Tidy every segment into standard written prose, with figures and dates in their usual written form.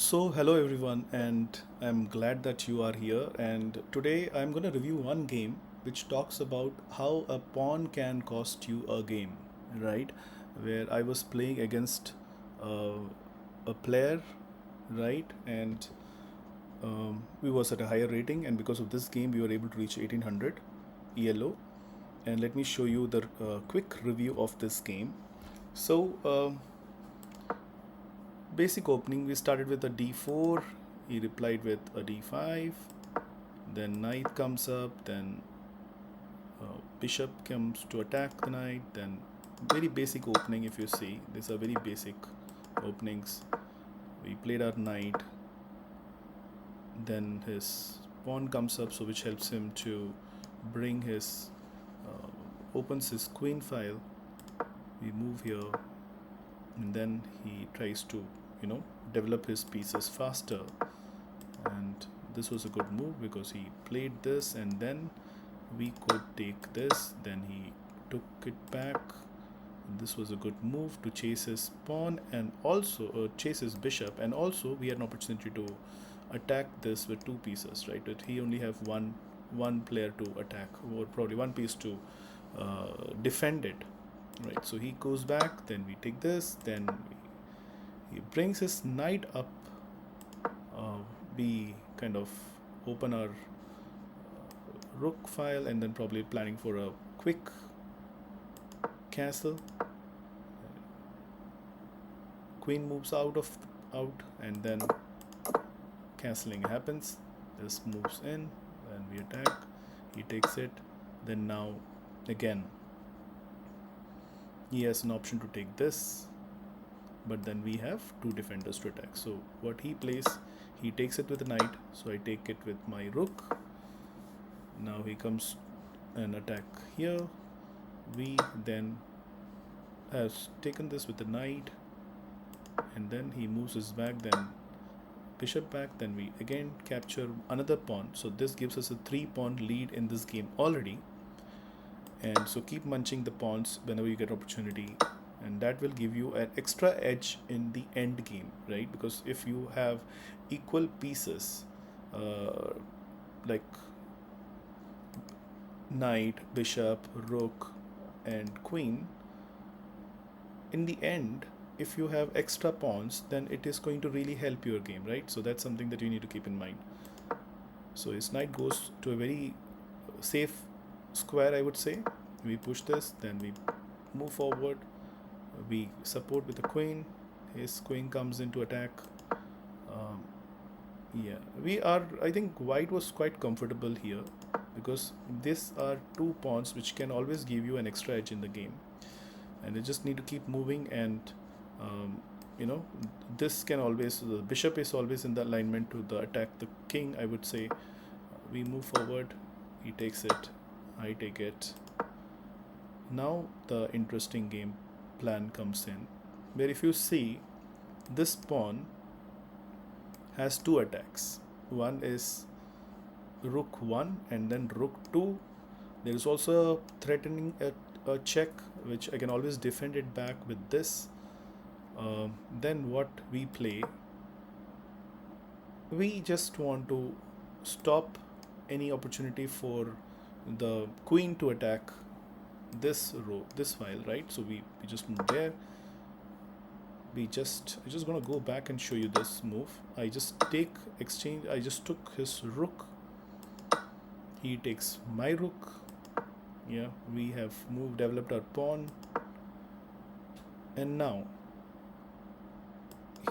So, hello everyone, and I'm glad that you are here. And today I'm going to review one game which talks about how a pawn can cost you a game, right? Where I was playing against uh, a player, right? And we was at a higher rating, and because of this game, we were able to reach 1800 ELO. And let me show you the quick review of this game. So, basic opening, we started with a d4. He replied with a d5. Then knight comes up. Then bishop comes to attack the knight. Then very basic opening. If you see, these are very basic openings. We played our knight. Then his pawn comes up, so which helps him to bring his opens his queen file. We move here, and then he tries to develop his pieces faster. And this was a good move because he played this, and then we could take this. Then he took it back. This was a good move to chase his pawn and also chase his bishop, and also we had an opportunity to attack this with two pieces, right? But he only have one player to attack, or probably one piece to defend it, right? So he goes back, then we take this, then he brings his knight up. We kind of open our rook file, and then probably planning for a quick castle. Queen moves out, and then castling happens. This moves in, and we attack. He takes it. Then now again he has an option to take this, but then we have two defenders to attack. So what he plays, he takes it with a knight, so I take it with my rook. Now he comes and attack here. We then has taken this with the knight, and then he moves his back, then bishop back, then we again capture another pawn. So this gives us a 3-pawn lead in this game already. And so keep munching the pawns whenever you get opportunity, and that will give you an extra edge in the end game, right? Because if you have equal pieces, like knight, bishop, rook, and queen, in the end, if you have extra pawns, then it is going to really help your game, right? So that's something that you need to keep in mind. So his knight goes to a very safe square, I would say. We push this, then we move forward. We support with the queen. His queen comes into attack. Um, yeah, we are. I think white was quite comfortable here because these are two pawns which can always give you an extra edge in the game, and you just need to keep moving. And um, you know, this can always, the bishop is always in the alignment to the attack the king, I would say. We move forward. He takes it. I take it. Now the interesting game plan comes in, where if you see, this pawn has two attacks. One is rook 1 and then rook 2. There is also threatening a check, which I can always defend it back with this. Then what we play, we just want to stop any opportunity for the queen to attack this row, this file, right? So we just move there. I'm just gonna go back and show you this move. I just take exchange. I just took his rook. He takes my rook. Yeah, we have developed our pawn, and now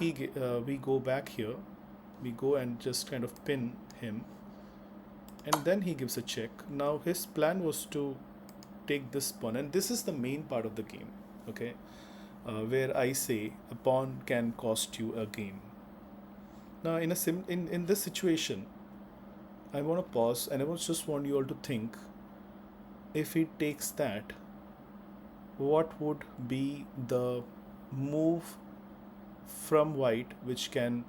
we go back here. We go and just kind of pin him, and then he gives a check. Now his plan was to take this pawn, and this is the main part of the game, okay, where I say a pawn can cost you a game. Now in this situation, I want to pause, and just want you all to think, if he takes that, what would be the move from white which can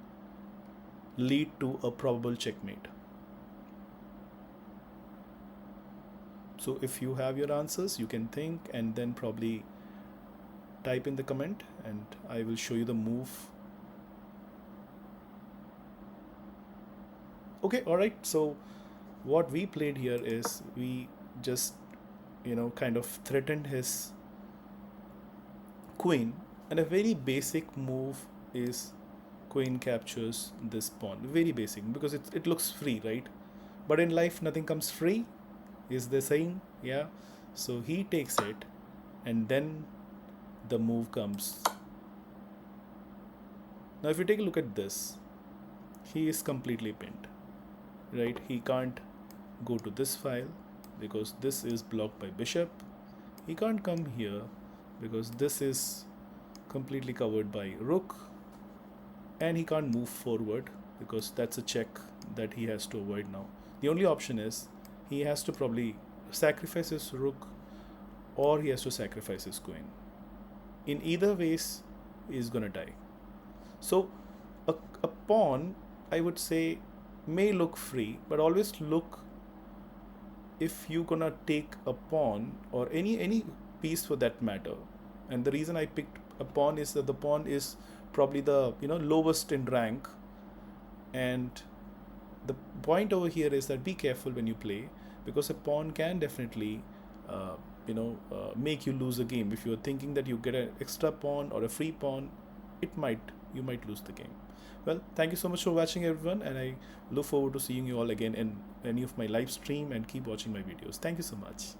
lead to a probable checkmate? So if you have your answers, you can think and then probably type in the comment, and I will show you the move Okay, all right. So what we played here is we just, kind of threatened his queen, and a very basic move is queen captures this pawn. Very basic, because it looks free, right? But in life, nothing comes free, is the saying, yeah? So he takes it, and then the move comes. Now, if you take a look at this, he is completely pinned, right? He can't go to this file because this is blocked by bishop. He can't come here because this is completely covered by rook, and he can't move forward because that's a check that he has to avoid now. The only option is he has to probably sacrifice his rook, or he has to sacrifice his queen. In either ways, he's gonna die. So a pawn, I would say, may look free, but always look, if you're gonna take a pawn or any piece for that matter. And the reason I picked a pawn is that the pawn is probably the lowest in rank, and the point over here is that be careful when you play, because a pawn can definitely make you lose a game. If you're thinking that you get an extra pawn or a free pawn, you might lose the game. Well, thank you so much for watching, everyone, and I look forward to seeing you all again in any of my live stream, and keep watching my videos. Thank you so much.